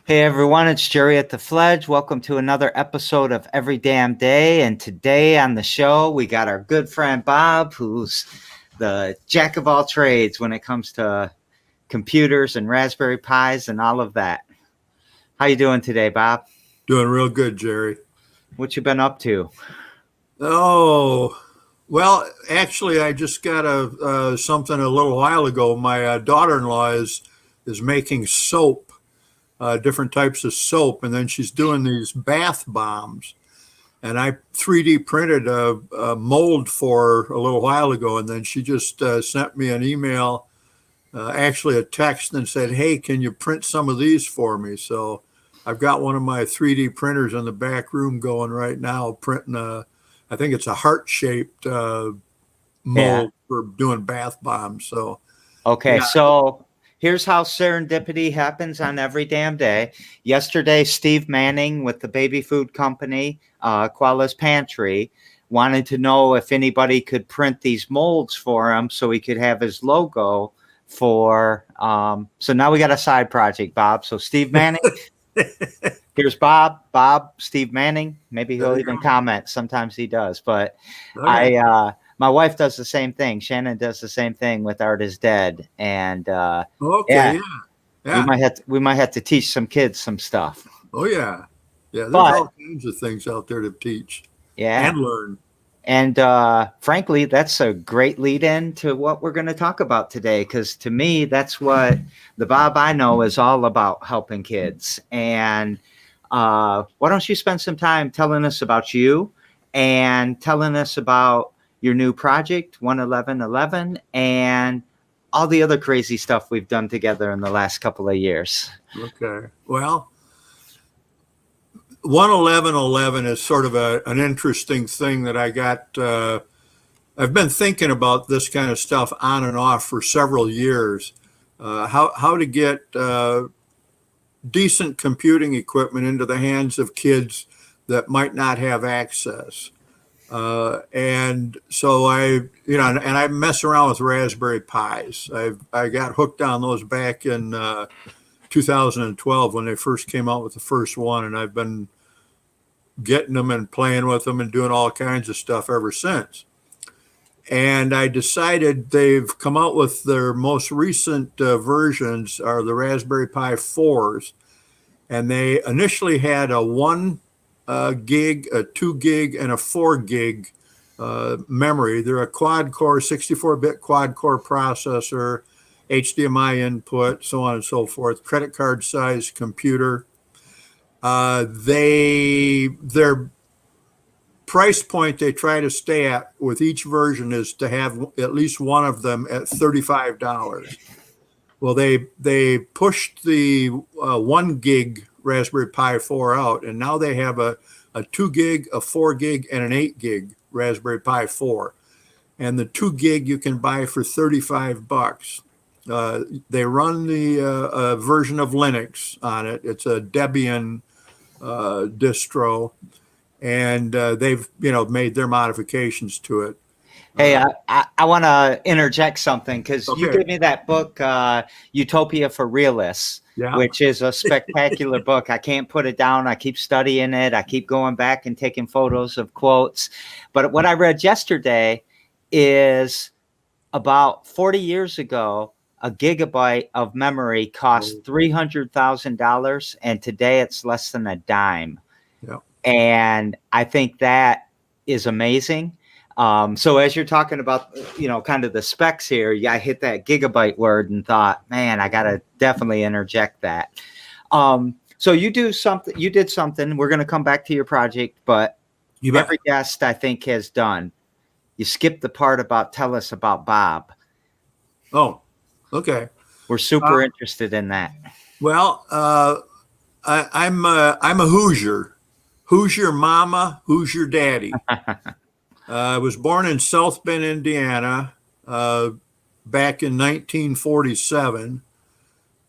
Hey everyone, it's Jerry at the Fledge. Welcome to another episode of Every Damn Day. And today on the show, we got our good friend Bob, who's the jack of all trades when it comes to computers and Raspberry Pis and all of that. How you doing today, Bob? Doing real good, Jerry. What you been up to? Oh, well, actually, I just got something a little while ago. My daughter-in-law is making soap, different types of soap, and then she's doing these bath bombs. And I 3D printed a mold for her a little while ago, and then she just sent me an email, actually a text, and said, "Hey, can you print some of these for me?" So I've got one of my 3D printers in the back room going right now, printing I think it's a heart-shaped Yeah. mold for doing bath bombs. So Okay, yeah, so here's how serendipity happens on every damn day. Yesterday, Steve Manning with the baby food company, Koala's Pantry, wanted to know if anybody could print these molds for him so he could have his logo for. So now we got a side project, Bob. So Steve Manning, here's Bob. Bob, Steve Manning. Maybe there he'll you even go. comment. Sometimes he does, but Okay, my wife does the same thing. Shannon does the same thing with Art is Dead, and okay, yeah, yeah, yeah. we might have to teach some kids some stuff. Oh yeah, yeah. There's But all kinds of things out there to teach yeah, and learn. and frankly, that's a great lead in to what we're going to talk about today. Because to me, that's what the Bob I know is all about: helping kids. And why don't you spend some time telling us about you and telling us about your new project, 11111, and all the other crazy stuff we've done together in the last couple of years. Okay. Well, 11111 is sort of an interesting thing that I got. I've been thinking about this kind of stuff on and off for several years. How to get decent computing equipment into the hands of kids that might not have access. And so and I mess around with Raspberry Pis. I got hooked on those back in 2012 when they first came out with the first one, and I've been getting them and playing with them and doing all kinds of stuff ever since. And I decided they've come out with their most recent versions are the Raspberry Pi 4s, and they initially had a 1 gig, a 2 gig, and a 4 gig memory. They're a quad core, 64-bit quad core processor, HDMI input, so on and so forth, credit card size computer. Their price point they try to stay at with each version is to have at least one of them at $35. Well, they pushed the 1 gig Raspberry Pi 4 out, and now they have a 2 gig, a 4 gig, and an 8 gig Raspberry Pi 4. And the 2 gig you can buy for $35. They run the version of Linux on it. It's a Debian distro, and they've made their modifications to it. Hey, Uh, I want to interject something because you okay, gave me that book, Utopia for Realists, yeah, which is a spectacular book. I can't put it down. I keep studying it. I keep going back and taking photos of quotes. But what I read yesterday is about 40 years ago, a gigabyte of memory cost $300,000, and today it's less than a dime. yeah. And I think that is amazing. So as you're talking about, kind of the specs here, yeah, I hit that gigabyte word and thought, man, I got to definitely interject that. So you did something. We're going to come back to your project, but You bet. every guest I think has done. You skipped the part about tell us about Bob. Oh, okay. We're Uh, super interested in that. well, I'm a Hoosier. Who's your mama? Who's your daddy? I was born in South Bend, Indiana, back in 1947,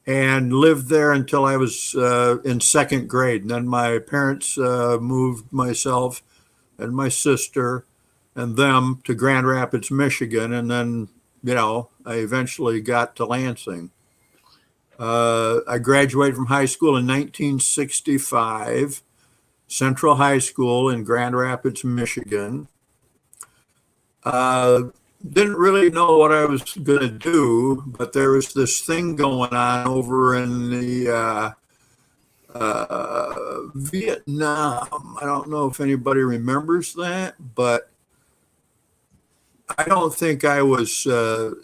and lived there until I was in second grade. And then my parents moved myself and my sister and them to Grand Rapids, Michigan, and then I eventually got to Lansing. I graduated from high school in 1965, Central High School in Grand Rapids, Michigan. Uh, didn't really know what I was going to do, but there was this thing going on over in the Vietnam. I don't know if anybody remembers that, but I don't think I was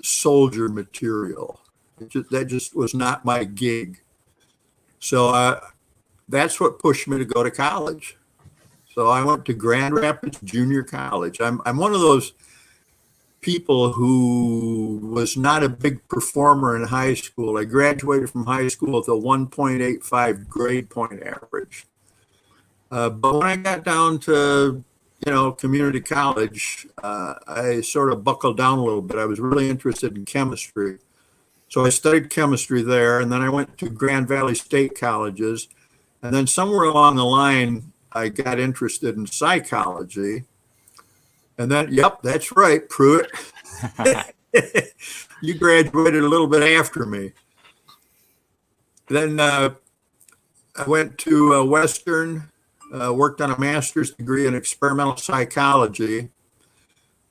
soldier material. That just was not my gig. So that's what pushed me to go to college. So I went to Grand Rapids Junior College. I'm one of those people who was not a big performer in high school. I graduated from high school with a 1.85 grade point average. But when I got down to, community college, I sort of buckled down a little bit. I was really interested in chemistry. So I studied chemistry there, and then I went to Grand Valley State Colleges. And then somewhere along the line, I got interested in psychology. And then, yep, that's right, Pruitt. You graduated a little bit after me. Then I went to Western, worked on a master's degree in experimental psychology.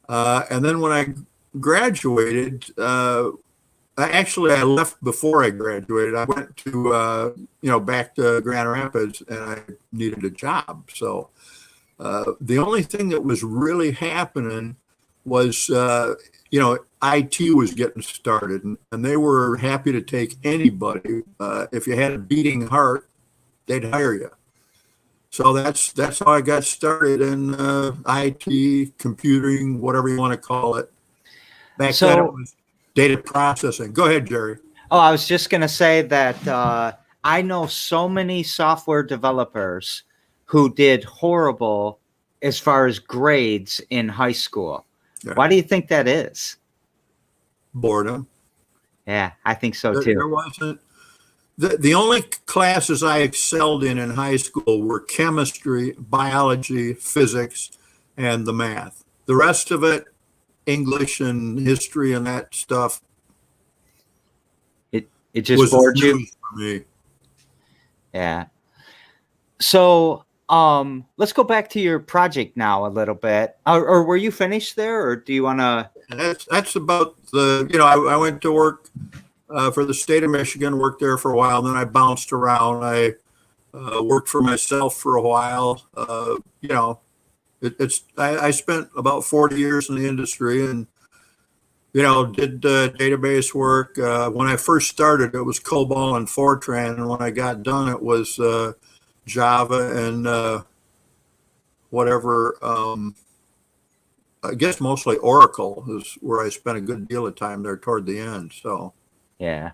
And then when I graduated, I left before I graduated. I went to, back to Grand Rapids, and I needed a job. So the only thing that was really happening was, IT was getting started, and they were happy to take anybody. If you had a beating heart, they'd hire you. So that's how I got started in IT, computing, whatever you want to call it. Back then it was data processing. Go ahead, Jerry. Oh, I was just going to say that I know so many software developers who did horrible as far as grades in high school. Yeah. Why do you think that is? Boredom. Yeah, I think so too. There wasn't. The only classes I excelled in high school were chemistry, biology, physics, and the math. The rest of it, English and history and that stuff, it just bored you for me. Yeah. So let's go back to your project now a little bit. Or were you finished there, or do you want to? That's about I went to work for the state of Michigan, worked there for a while. Then I bounced around. I worked for myself for a while. I spent about 40 years in the industry, and did database work. When I first started, it was COBOL and Fortran, and when I got done, it was Java and whatever. I guess mostly Oracle is where I spent a good deal of time there toward the end. So. Yeah.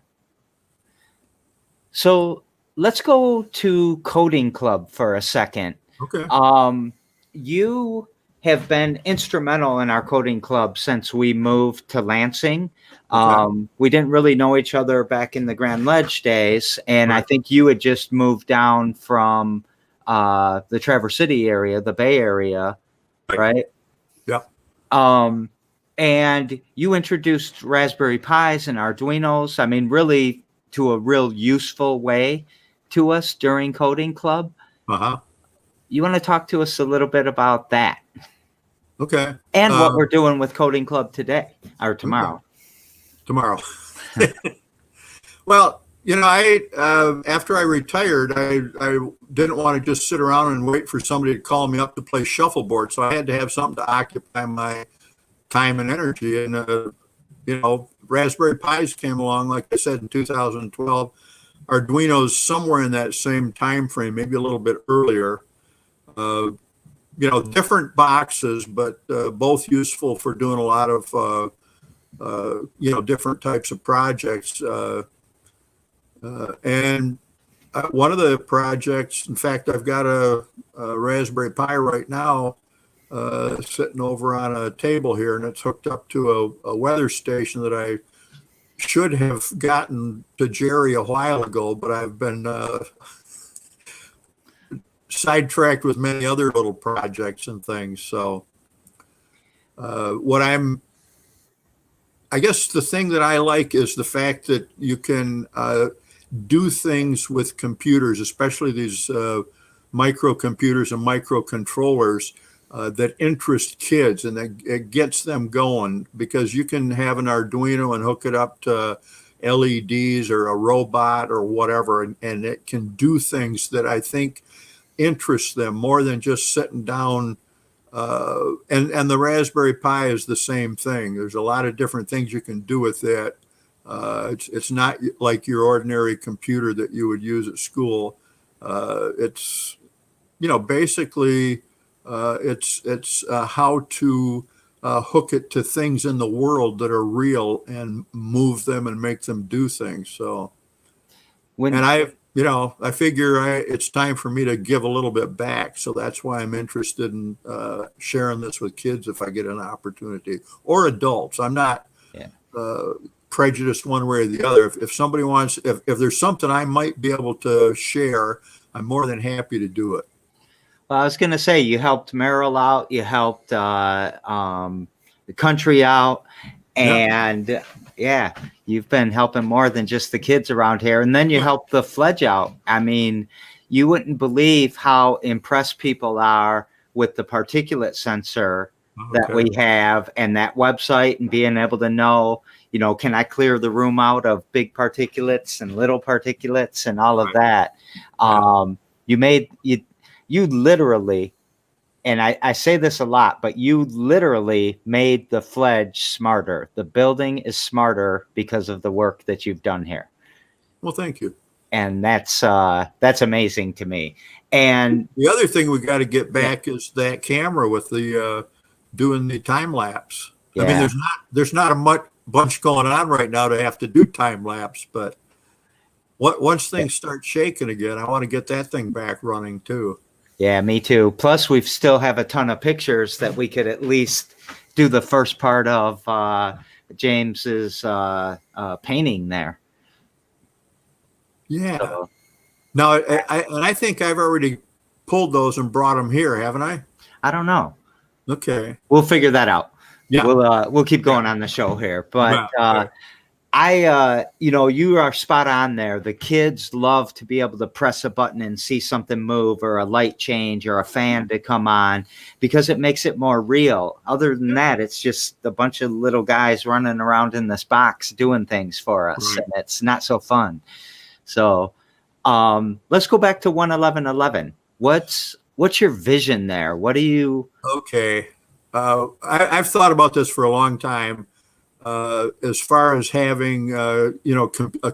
So let's go to Coding Club for a second. Okay. You have been instrumental in our Coding Club since we moved to Lansing. Okay. We didn't really know each other back in the Grand Ledge days, and right. I think you had just moved down from the Traverse City area, the Bay Area, right? Yeah. And you introduced Raspberry Pis and Arduinos, I mean, really to a real useful way to us during Coding Club. Uh-huh. You want to talk to us a little bit about that? Okay. And what we're doing with Coding Club today or tomorrow. Okay. Tomorrow. Well, I after I retired, I didn't want to just sit around and wait for somebody to call me up to play shuffleboard. So I had to have something to occupy my time and energy. And, Raspberry Pis came along, like I said, in 2012. Arduino's somewhere in that same time frame, maybe a little bit earlier. Different boxes, but both useful for doing a lot of, different types of projects. And one of the projects, in fact, I've got a Raspberry Pi right now sitting over on a table here, and it's hooked up to a weather station that I should have gotten to Jerry a while ago, but I've been sidetracked with many other little projects and things. So I guess the thing that I like is the fact that you can, do things with computers, especially these microcomputers and microcontrollers that interest kids, and that it gets them going, because you can have an Arduino and hook it up to LEDs or a robot or whatever, and it can do things that I think interest them more than just sitting down. And the Raspberry Pi is the same thing. There's a lot of different things you can do with it. It's not like your ordinary computer that you would use at school. It's, basically, it's how to hook it to things in the world that are real and move them and make them do things. So, and I figure it's time for me to give a little bit back. So that's why I'm interested in sharing this with kids if I get an opportunity, or adults. I'm not Yeah. prejudiced one way or the other. If somebody wants, if there's something I might be able to share, I'm more than happy to do it. Well, I was going to say, you helped Merrill out, you helped the country out, and yeah, you've been helping more than just the kids around here. And then you helped the Fledge out. I mean, you wouldn't believe how impressed people are with the particulate sensor that we have, and that website, and being able to know, can I clear the room out of big particulates and little particulates and all of that. You literally, and I say this a lot, but you literally made the Fledge smarter. The building is smarter because of the work that you've done here. Well, thank you. And that's amazing to me. And the other thing we got to get back is that camera with the doing the time lapse. I mean, there's not a bunch going on right now to have to do time lapse, but once things start shaking again, I want to get that thing back running too. Yeah, me too. Plus, we still have a ton of pictures that we could at least do the first part of James's painting there. Yeah. So, now, I think I've already pulled those and brought them here, haven't I? I don't know. Okay. We'll figure that out. Yeah. We'll keep going on the show here, but you are spot on there. The kids love to be able to press a button and see something move, or a light change, or a fan to come on, because it makes it more real. Other than that, it's just a bunch of little guys running around in this box doing things for us, and it's not so fun. So let's go back to 11111. What's your vision there? What do you? Okay. I've thought about this for a long time. As far as having, a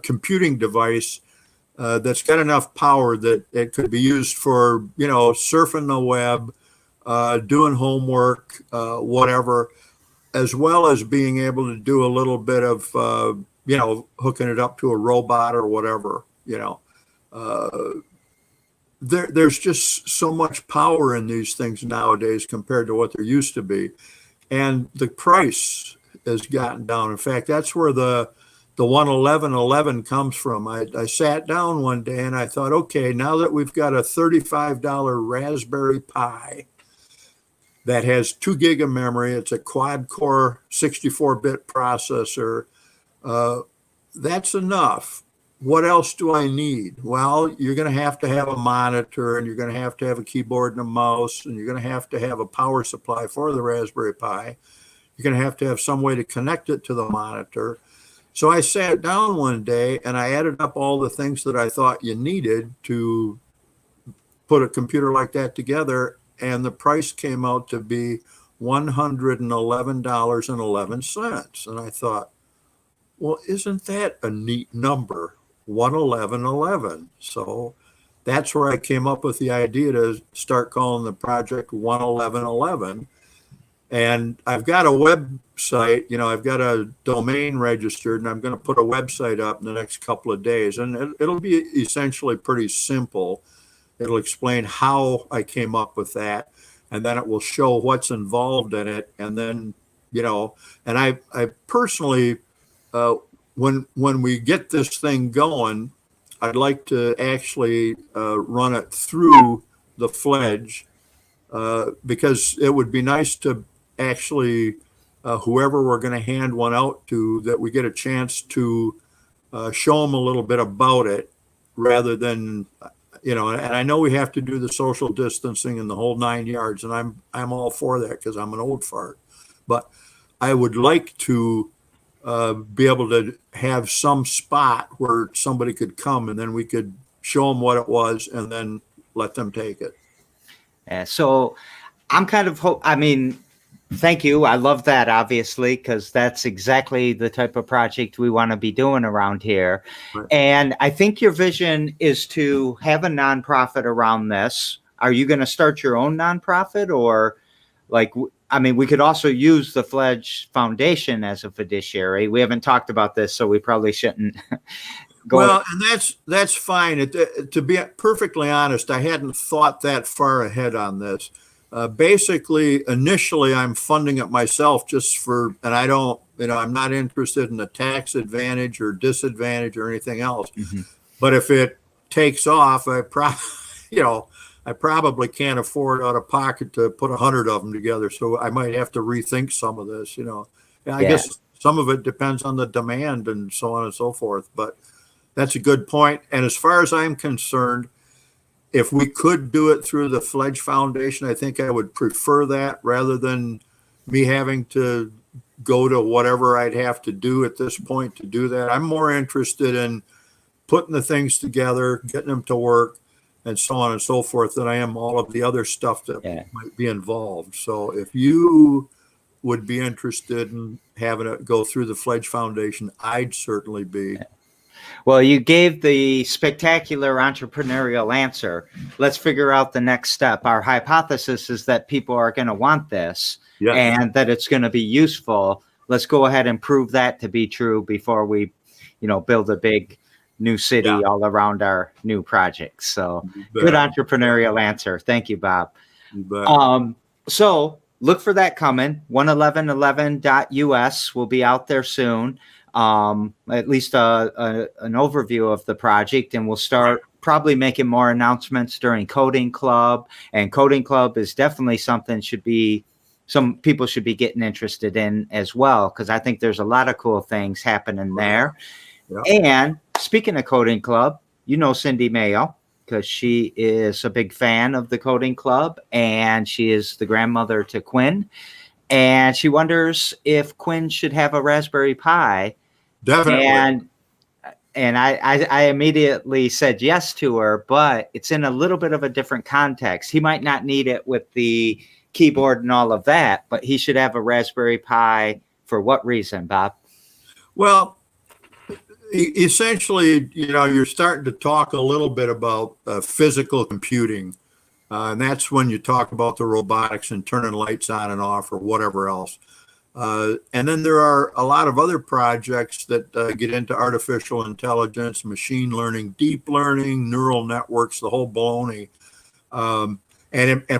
computing device that's got enough power that it could be used for, surfing the web, doing homework, whatever, as well as being able to do a little bit of, hooking it up to a robot or whatever, There's just so much power in these things nowadays compared to what there used to be. And the price has gotten down. In fact, that's where the 11111 comes from. I sat down one day and I thought, okay, now that we've got a $35 Raspberry Pi that has 2 gig of memory, it's a quad core 64-bit processor, that's enough. What else do I need? Well, you're going to have a monitor, and you're going to have a keyboard and a mouse, and you're going to have a power supply for the Raspberry Pi. You're going to have some way to connect it to the monitor. So I sat down one day and I added up all the things that I thought you needed to put a computer like that together, and the price came out to be $111.11. And I thought, well, isn't that a neat number? 11111. So that's where I came up with the idea to start calling the project 11111. And I've got a website, I've got a domain registered, and I'm going to put a website up in the next couple of days. And it'll be essentially pretty simple. It'll explain how I came up with that, and then it will show what's involved in it. And then, and I personally, when we get this thing going, I'd like to actually run it through the Fledge, because it would be nice to actually, whoever we're going to hand one out to, that we get a chance to show them a little bit about it rather than, and I know we have to do the social distancing and the whole 9 yards, and I'm all for that because I'm an old fart. But I would like to be able to have some spot where somebody could come and then we could show them what it was and then let them take it. Yeah, so I'm kind of I mean, thank you. I love that, obviously, because that's exactly the type of project we want to be doing around here. Right. And I think your vision is to have a nonprofit around this. Are you going to start your own nonprofit, or like, I mean, we could also use the Fledge Foundation as a fiduciary. We haven't talked about this, so we probably shouldn't go. Well, and that's fine. To be perfectly honest, I hadn't thought that far ahead on this. Basically, initially, I'm funding it myself just for, and I don't, I'm not interested in the tax advantage or disadvantage or anything else. Mm-hmm. But if it takes off, I probably can't afford out of pocket to put 100 of them together. So I might have to rethink some of this. I guess some of it depends on the demand and so on and so forth. But that's a good point. And as far as I'm concerned, if we could do it through the Fledge Foundation, I think I would prefer that rather than me having to go to whatever I'd have to do at this point to do that. I'm more interested in putting the things together, getting them to work, and so on and so forth than I am all of the other stuff that might be involved. So if you would be interested in having it go through the Fledge Foundation, I'd certainly be. Yeah. Well, you gave the spectacular entrepreneurial answer. Let's figure out the next step. Our hypothesis is that people are going to want this and that it's going to be useful. Let's go ahead and prove that to be true before we, build a big new city all around our new projects. So good entrepreneurial answer. Thank you, Bob. So look for that coming. 11111.us will be out there soon. At least an overview of the project, and we'll start probably making more announcements during Coding Club. And Coding Club is definitely something some people should be getting interested in as well, because I think there's a lot of cool things happening there. And speaking of Coding Club, Cindy Mayo, because she is a big fan of the Coding Club, and she is the grandmother to Quinn. And she wonders if Quinn should have a Raspberry Pi. Definitely. And I immediately said yes to her, but it's in a little bit of a different context. He might not need it with the keyboard and all of that, but he should have a Raspberry Pi for what reason, Bob? Well, essentially, you're starting to talk a little bit about physical computing. And that's when you talk about the robotics and turning lights on and off or whatever else. And then there are a lot of other projects that get into artificial intelligence, machine learning, deep learning, neural networks, the whole baloney. And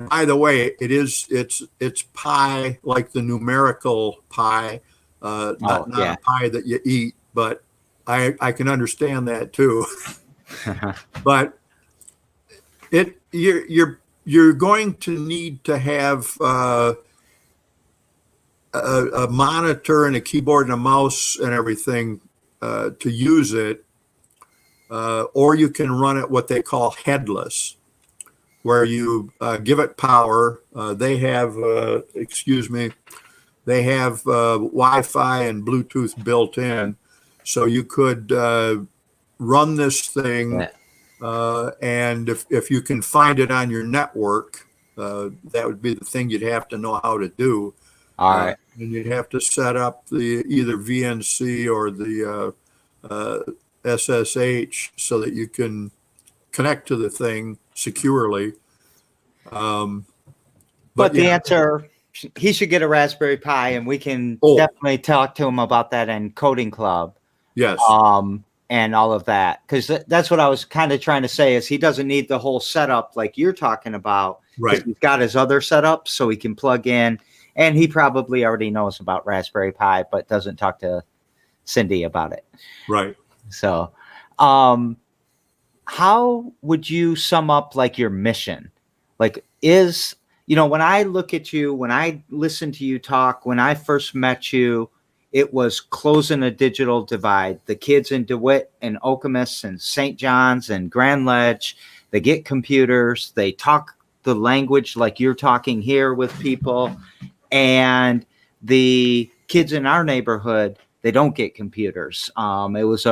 by the way, it's pi like the numerical pi, not a pie that you eat, but I can understand that too. But you're going to need to have a monitor and a keyboard and a mouse and everything to use it, or you can run it what they call headless, where you give it power. They have Wi-Fi and Bluetooth built in, so you could run this thing. And if you can find it on your network, that would be the thing you'd have to know how to do. All right. And you'd have to set up the either VNC or the SSH so that you can connect to the thing securely. But the answer, he should get a Raspberry Pi, and we can definitely talk to him about that in Coding Club. Yes. And all of that, because that's what I was kind of trying to say is he doesn't need the whole setup like you're talking about. Right. He's got his other setup so he can plug in, and he probably already knows about Raspberry Pi, but doesn't talk to Cindy about it. Right. So, how would you sum up like your mission? Like when I look at you, when I listen to you talk, when I first met you, it was closing a digital divide. The kids in DeWitt and Okemos and St. John's and Grand Ledge, they get computers, they talk the language like you're talking here with people. And the kids in our neighborhood, they don't get computers. It was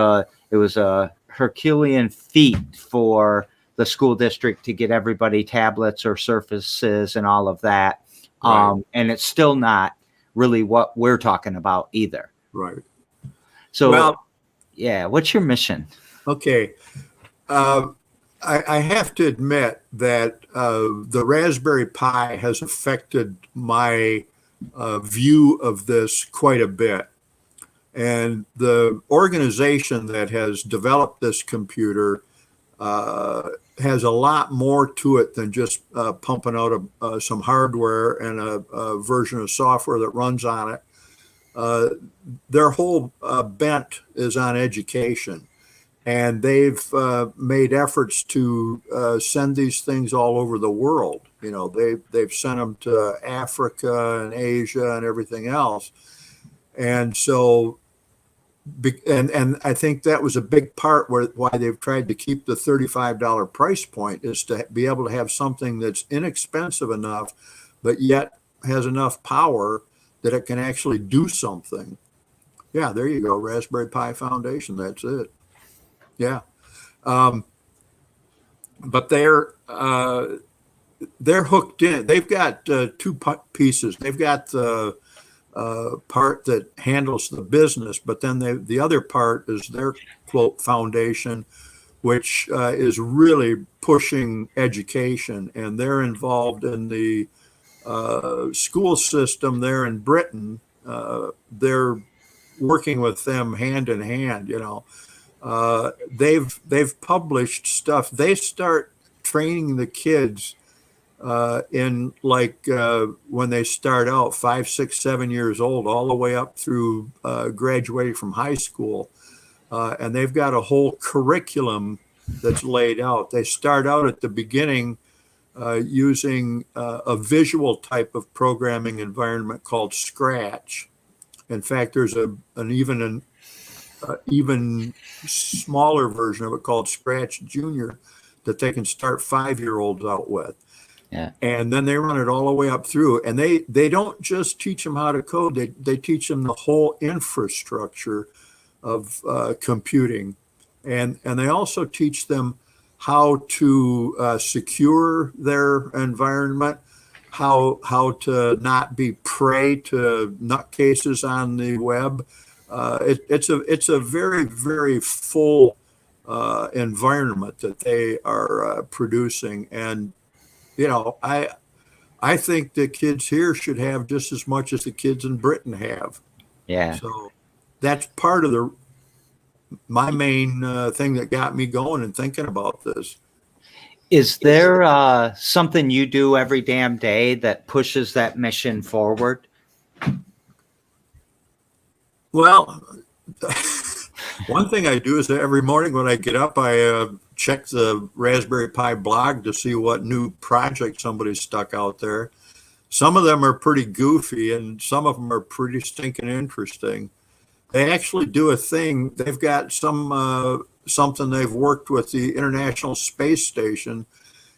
a Herculean feat for the school district to get everybody tablets or Surfaces and all of that. Right. And it's still not really what we're talking about either. Right. So, Well, yeah, what's your mission? okay. I have to admit that the Raspberry Pi has affected my view of this quite a bit. And the organization that has developed this computer has a lot more to it than just pumping out some hardware and a version of software that runs on it. Their whole bent is on education. And they've made efforts to send these things all over the world. You know, they've sent them to Africa and Asia and everything else. And so, and I think that was a big part why they've tried to keep the $35 price point, is to be able to have something that's inexpensive enough, but yet has enough power that it can actually do something. Yeah, there you go, Raspberry Pi Foundation. That's it. Yeah. But they're hooked in. They've got two pieces. They've got the part that handles the business, but then the other part is their quote foundation, which is really pushing education, and they're involved in the school system there in Britain. They're working with them hand in hand, you know. They've published stuff. They start training the kids in like when they start out 5, 6, 7 years old, all the way up through graduating from high school, and they've got a whole curriculum that's laid out. They start out at the beginning using a visual type of programming environment called Scratch. In fact, there's an even smaller version of it called Scratch Junior that they can start 5-year-olds out with. Yeah. And then they run it all the way up through. And they don't just teach them how to code, they teach them the whole infrastructure of computing. And they also teach them how to secure their environment, how to not be prey to nutcases on the web. It's a very, very full environment that they are producing. And, you know, I think the kids here should have just as much as the kids in Britain have. Yeah. So that's part of my main thing that got me going and thinking about this. Is there something you do every damn day that pushes that mission forward? Well, one thing I do is that every morning when I get up, I check the Raspberry Pi blog to see what new project somebody's stuck out there. Some of them are pretty goofy, and some of them are pretty stinking interesting. They actually do a thing. They've got something they've worked with the International Space Station,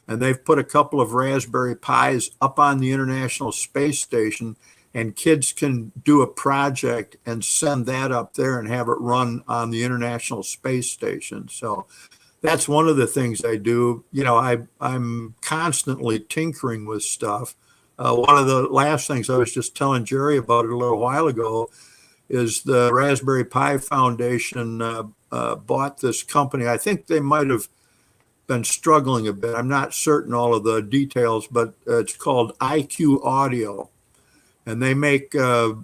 and they've put a couple of Raspberry Pis up on the International Space Station, and kids can do a project and send that up there and have it run on the International Space Station. So that's one of the things I do. You know, I'm constantly tinkering with stuff. One of the last things I was just telling Jerry about it a little while ago is the Raspberry Pi Foundation bought this company. I think they might have been struggling a bit. I'm not certain all of the details, but it's called IQ Audio. And they make a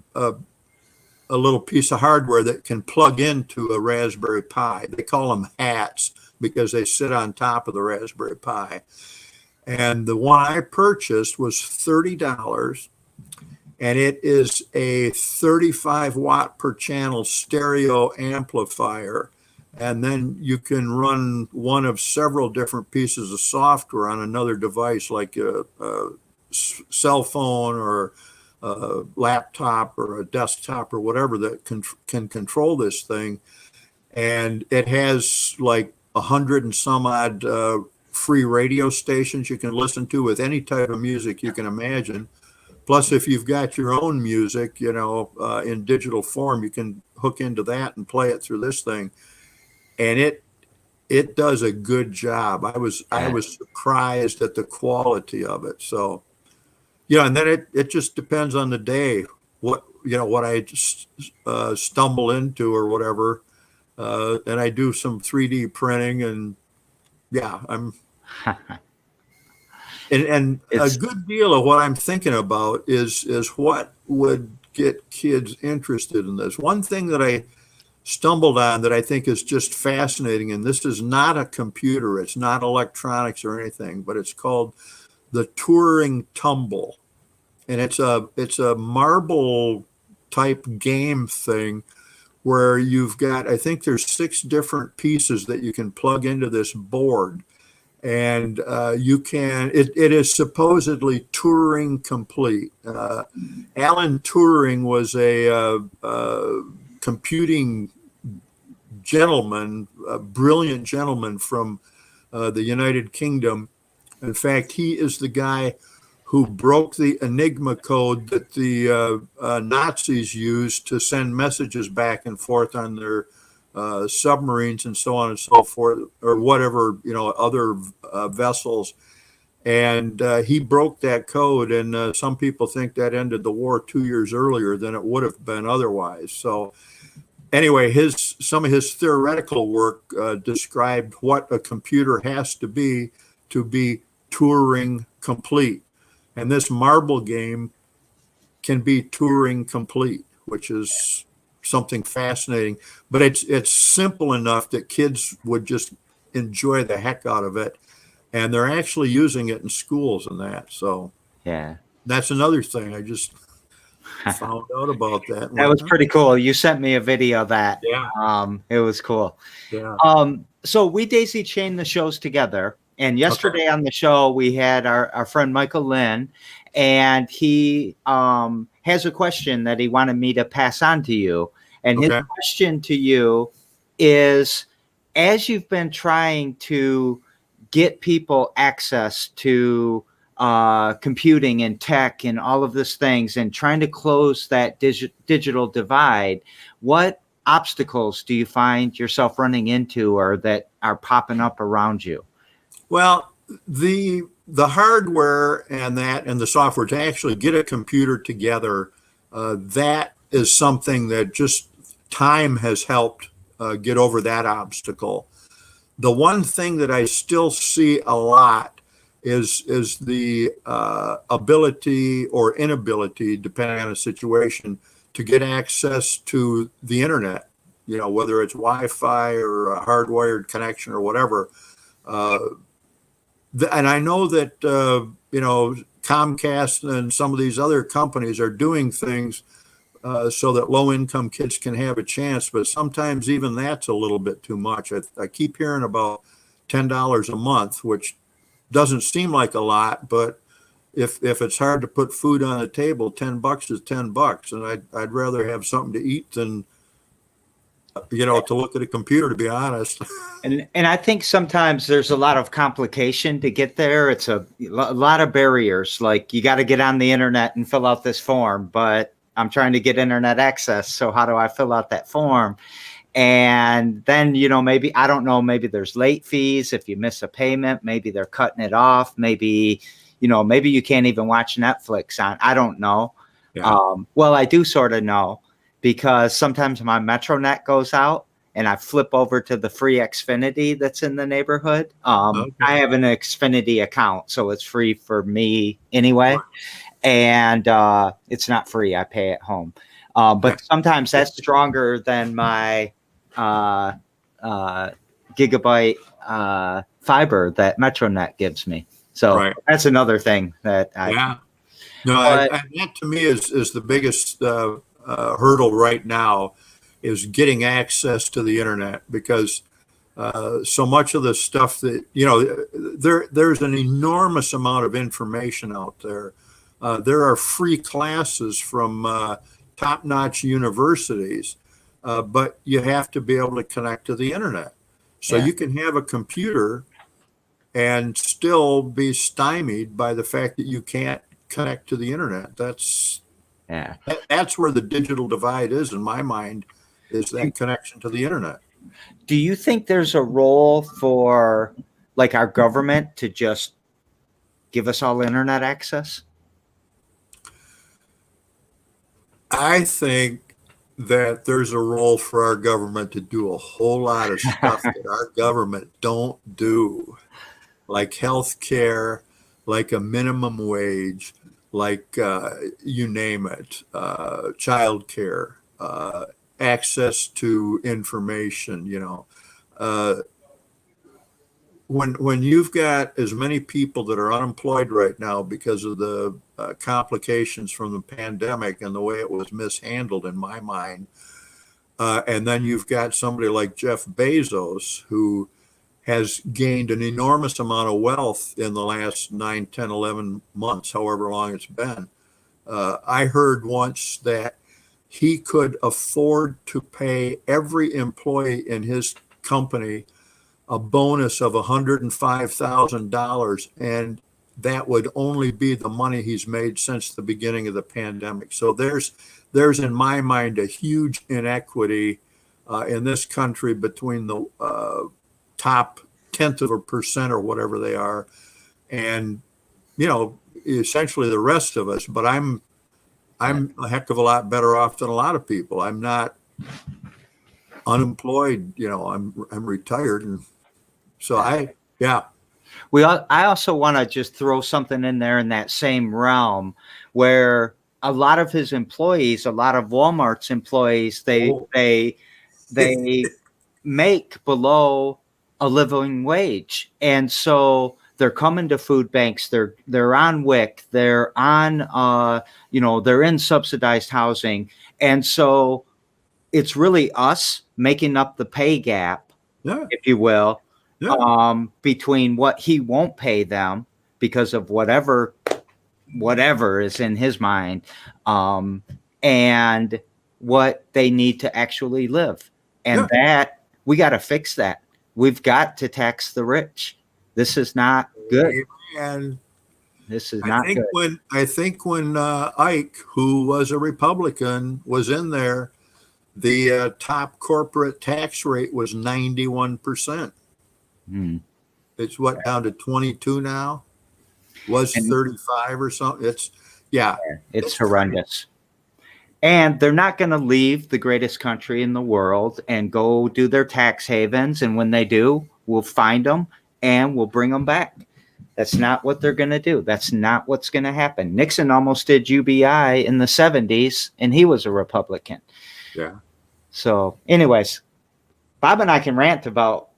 little piece of hardware that can plug into a Raspberry Pi. They call them hats because they sit on top of the Raspberry Pi. And the one I purchased was $30, and it is a 35 watt per channel stereo amplifier. And then you can run one of several different pieces of software on another device, like a cell phone or laptop or a desktop or whatever that can control this thing. And it has like 100 and some odd free radio stations you can listen to with any type of music you can imagine. Plus, if you've got your own music, in digital form, you can hook into that and play it through this thing. And it does a good job. I was surprised at the quality of it. So, and then it just depends on the day what I stumble into or whatever. And I do some 3D printing, and yeah, and a good deal of what I'm thinking about is what would get kids interested in this. One thing that I stumbled on that I think is just fascinating, and this is not a computer, it's not electronics or anything, but it's called the Turing Tumble. And it's a marble type game thing where you've got, I think there's 6 different pieces that you can plug into this board. And it is supposedly Turing complete. Alan Turing was a computing gentleman, a brilliant gentleman from the United Kingdom. In fact, he is the guy who broke the Enigma code that the Nazis used to send messages back and forth on their submarines and so on and so forth, or whatever, other vessels. And he broke that code, and some people think that ended the war 2 years earlier than it would have been otherwise. So anyway, some of his theoretical work described what a computer has to be Turing complete. And this marble game can be Turing complete, which is something fascinating. But it's simple enough that kids would just enjoy the heck out of it. And they're actually using it in schools and that. So yeah, that's another thing. I just found out about that. That was pretty cool. You sent me a video of that. Yeah. It was cool. Yeah. So we daisy chain the shows together. And yesterday on the show, we had our friend Michael Lynn, and he has a question that he wanted me to pass on to you. And his question to you is, as you've been trying to get people access to computing and tech and all of these things and trying to close that digital divide, what obstacles do you find yourself running into or that are popping up around you? Well, the hardware and the software to actually get a computer together, that is something that just time has helped get over that obstacle. The one thing that I still see a lot is the ability or inability, depending on the situation, to get access to the internet. Whether it's Wi-Fi or a hardwired connection or whatever. And I know that, Comcast and some of these other companies are doing things so that low-income kids can have a chance, but sometimes even that's a little bit too much. I keep hearing about $10 a month, which doesn't seem like a lot, but if it's hard to put food on the table, $10 is $10, and I'd rather have something to eat than to look at a computer, to be honest. And I think sometimes there's a lot of complication to get there. It's a lot of barriers. Like, you got to get on the internet and fill out this form, but I'm trying to get internet access. So how do I fill out that form? And then, maybe, I don't know, maybe there's late fees. If you miss a payment, maybe they're cutting it off. Maybe, maybe you can't even watch Netflix on, I don't know. Yeah. Well, I do sort of know, because sometimes my MetroNet goes out and I flip over to the free Xfinity that's in the neighborhood. I have an Xfinity account, so it's free for me anyway. Right. And it's not free. I pay at home. But sometimes that's stronger than my gigabyte fiber that MetroNet gives me. So that's another thing that that to me is the biggest hurdle right now, is getting access to the internet, because so much of the stuff that there's an enormous amount of information out there, There are free classes from top-notch universities, but you have to be able to connect to the internet. So Yeah. you can have a computer and still be stymied by the fact that you can't connect to the internet. Yeah. That's where the digital divide is in my mind, is that connection to the internet. Do you think there's a role for like our government to just give us all internet access? I think that there's a role for our government to do a whole lot of stuff that our government don't do, like health care, like a minimum wage, like you name it, child care, access to information, Uh, when you've got as many people that are unemployed right now because of the complications from the pandemic and the way it was mishandled in my mind, and then you've got somebody like Jeff Bezos who has gained an enormous amount of wealth in the last 9, 10, 11 months, however long it's been. I heard once that he could afford to pay every employee in his company a bonus of $105,000, and that would only be the money he's made since the beginning of the pandemic. So there's in my mind a huge inequity in this country between the top tenth of a percent or whatever they are, and essentially the rest of us. But I'm a heck of a lot better off than a lot of people. I'm not unemployed. I'm retired, and so yeah. I also want to just throw something in there in that same realm where a lot of his employees, a lot of Walmart's employees, they make below a living wage, and so they're coming to food banks. They're on WIC. They're on they're in subsidized housing, and so it's really us making up the pay gap, Yeah. if you will, Yeah. between what he won't pay them because of whatever is in his mind, and what they need to actually live. And that we got to fix that. We've got to tax the rich. This is not good. And This is not good. I think when Ike, who was a Republican, was in there, the top corporate tax rate was 91%. It's down to 22 now? Was 35 or something? It's horrendous. And they're not going to leave the greatest country in the world and go do their tax havens. And when they do, we'll find them and we'll bring them back. That's not what they're going to do. That's not what's going to happen. Nixon almost did UBI in the 70s, and he was a Republican. Yeah. So anyways, Bob and I can rant about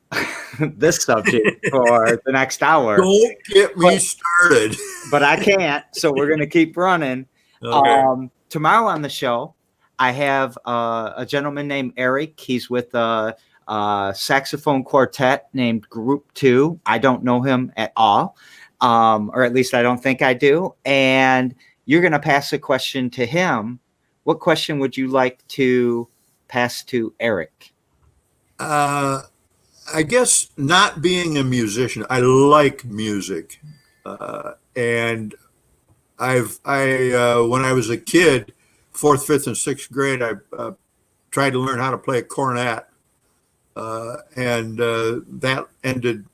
this subject for the next hour. Don't get me started. But I can't, so we're going to keep running. Okay. Tomorrow on the show, I have a gentleman named Eric. He's with a saxophone quartet named Group 2. I don't know him at all, or at least I don't think I do. And you're going to pass a question to him. What question would you like to pass to Eric? I guess not being a musician, I like music, and when I was a kid, 4th, 5th, and 6th grade, I tried to learn how to play a cornet, and that ended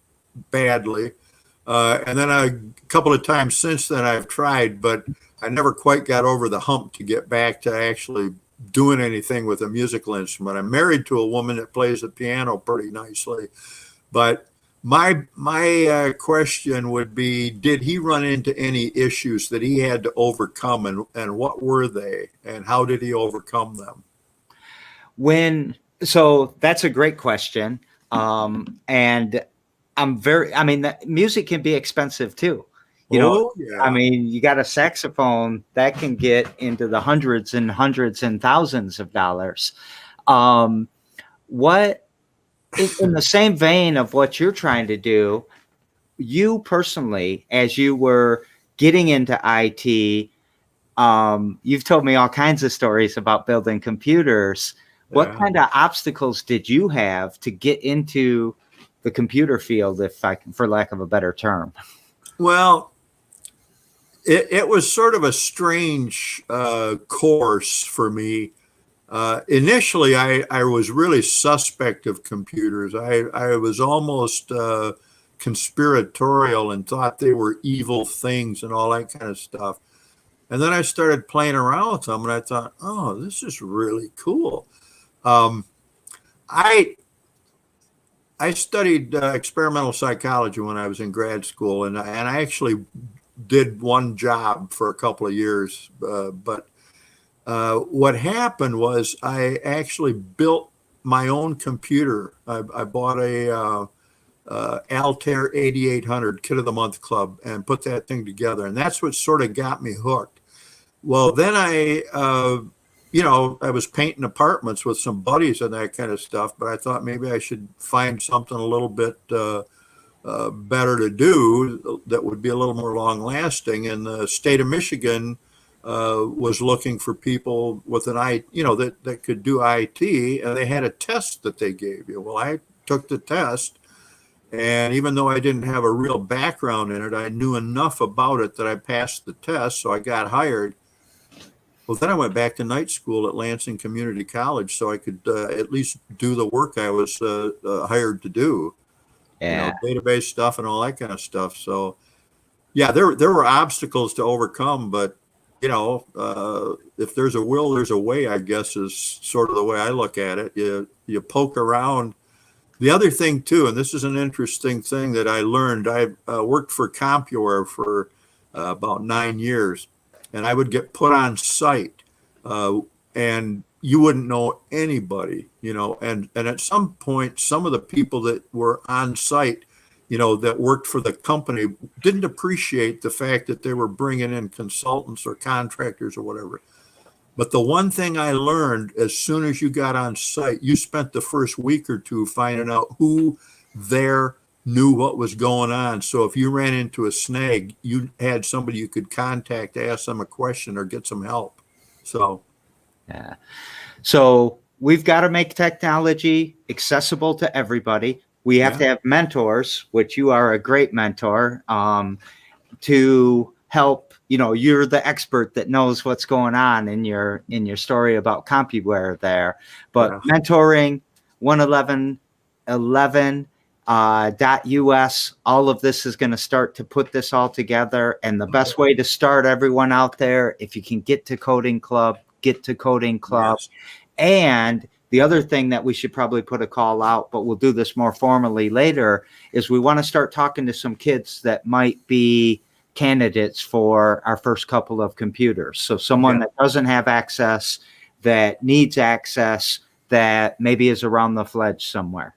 badly. And then a couple of times since then I've tried, but I never quite got over the hump to get back to actually doing anything with a musical instrument. I'm married to a woman that plays the piano pretty nicely, but my question would be, did he run into any issues that he had to overcome, and what were they, and how did he overcome them? So that's a great question. And music can be expensive too. Yeah. You got a saxophone that can get into the hundreds and thousands of dollars. What, in the same vein of what you're trying to do, you personally, as you were getting into IT, You've told me all kinds of stories about building computers. What Yeah. kind of obstacles did you have to get into the computer field, if I can, for lack of a better term? Well, it was sort of a strange course for me. Initially, I was really suspect of computers. I was almost conspiratorial and thought they were evil things and all that kind of stuff. And then I started playing around with them, and I thought, oh, this is really cool. Um, I I studied experimental psychology when I was in grad school, and I actually did one job for a couple of years. But what happened was I actually built my own computer. I bought a Altair 8800 Kit of the Month Club and put that thing together, and that's what sort of got me hooked. Well, then I was painting apartments with some buddies and that kind of stuff, but I thought maybe I should find something a little bit better to do that would be a little more long lasting. And the state of Michigan was looking for people with that could do IT, and they had a test that they gave you. Well, I took the test, and even though I didn't have a real background in it, I knew enough about it that I passed the test, so I got hired. Well, then I went back to night school at Lansing Community College so I could at least do the work I was hired to do, Yeah. database stuff and all that kind of stuff. So, yeah, there were obstacles to overcome, but if there's a will, there's a way, I guess, is sort of the way I look at it. You poke around. The other thing too, and this is an interesting thing that I learned. I worked for CompuWare for about 9 years, and I would get put on site, and you wouldn't know anybody, and at some point, some of the people that were on site, that worked for the company didn't appreciate the fact that they were bringing in consultants or contractors or whatever. But the one thing I learned as soon as you got on site, you spent the first week or two finding out who there knew what was going on. So if you ran into a snag, you had somebody you could contact to ask them a question or get some help. So, Yeah. So we've got to make technology accessible to everybody. We have to have mentors, which you are a great mentor, to help. You're the expert that knows what's going on in your story about CompuWare there. But mentoring 111.11 .us, all of this is going to start to put this all together. And the best way to start, everyone out there, if you can get to Coding Club, get to Coding Club. Yes. And the other thing that we should probably put a call out, but we'll do this more formally later, is we want to start talking to some kids that might be candidates for our first couple of computers. So someone that doesn't have access, that needs access, that maybe is around the Fledge somewhere.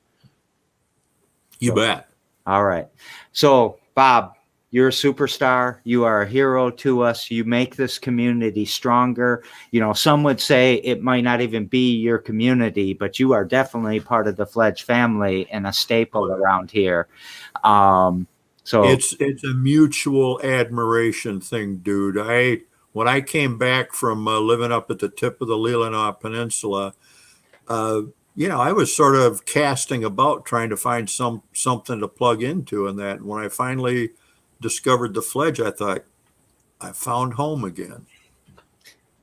You bet. All right. So, Bob, you're a superstar. You are a hero to us. You make this community stronger. Some would say it might not even be your community, but you are definitely part of the Fledge family and a staple around here. So it's a mutual admiration thing, dude. When I came back from living up at the tip of the Leelanau Peninsula, I was sort of casting about trying to find something to plug into, and that when I finally discovered the Fledge, I thought I found home again.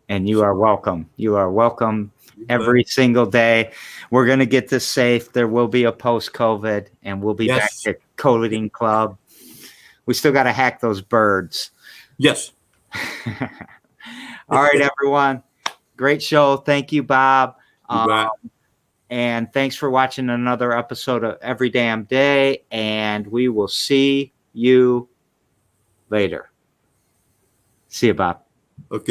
And you are welcome. You are welcome every single day. We're going to get this safe. There will be a post-COVID, and we'll be back to Coding Club. We still got to hack those birds. Yes. All right, everyone. Great show. Thank you, Bob. And thanks for watching another episode of Every Damn Day. And we will see you later. See you, Bob. Okay.